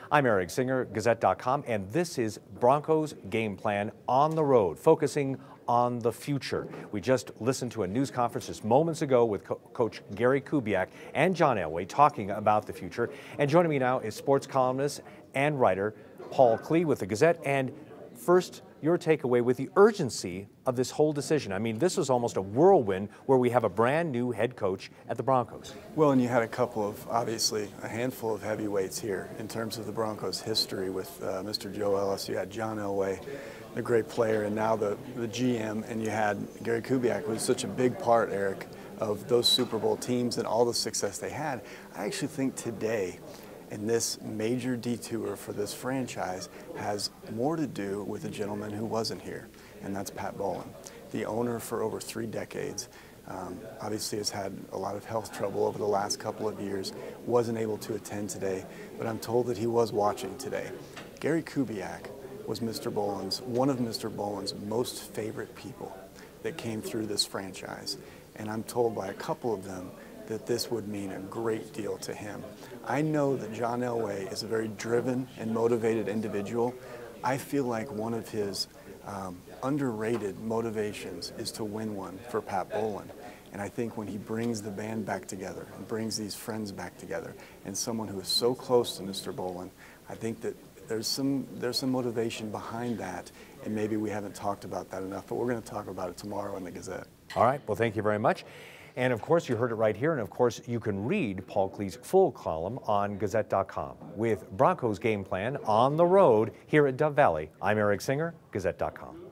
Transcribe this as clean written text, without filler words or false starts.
I'm Eric Singer, Gazette.com, and this is Broncos Game Plan on the road, focusing on the future. We just listened to a news conference just moments ago with Coach Gary Kubiak and John Elway talking about the future. And joining me now is sports columnist and writer Paul Klee with the Gazette. And first, your takeaway with the urgency of this whole decision. I mean, this was almost a whirlwind where we have a brand new head coach at the Broncos. Well, and you had obviously a handful of heavyweights here in terms of the Broncos' history with Mr. Joe Ellis. You had John Elway, the great player, and now the GM, and you had Gary Kubiak, who was such a big part, Eric, of those Super Bowl teams and all the success they had. I actually think today, and this major detour for this franchise has more to do with a gentleman who wasn't here, and that's Pat Bowlen, the owner for over 3 decades. Obviously has had a lot of health trouble over the last couple of years, wasn't able to attend today, but I'm told that he was watching today. Gary Kubiak was one of Mr. Bowlen's most favorite people that came through this franchise, and I'm told by a couple of them that this would mean a great deal to him. I know that John Elway is a very driven and motivated individual. I feel like one of his underrated motivations is to win one for Pat Bowlen. And I think when he brings the band back together and brings these friends back together, and someone who is so close to Mr. Bowlen, I think that there's some motivation behind that, and maybe we haven't talked about that enough, but we're going to talk about it tomorrow in the Gazette. All right, well, thank you very much. And of course, you heard it right here. And of course, you can read Paul Klee's full column on Gazette.com with Broncos Game Plan on the road here at Dove Valley. I'm Eric Singer, Gazette.com.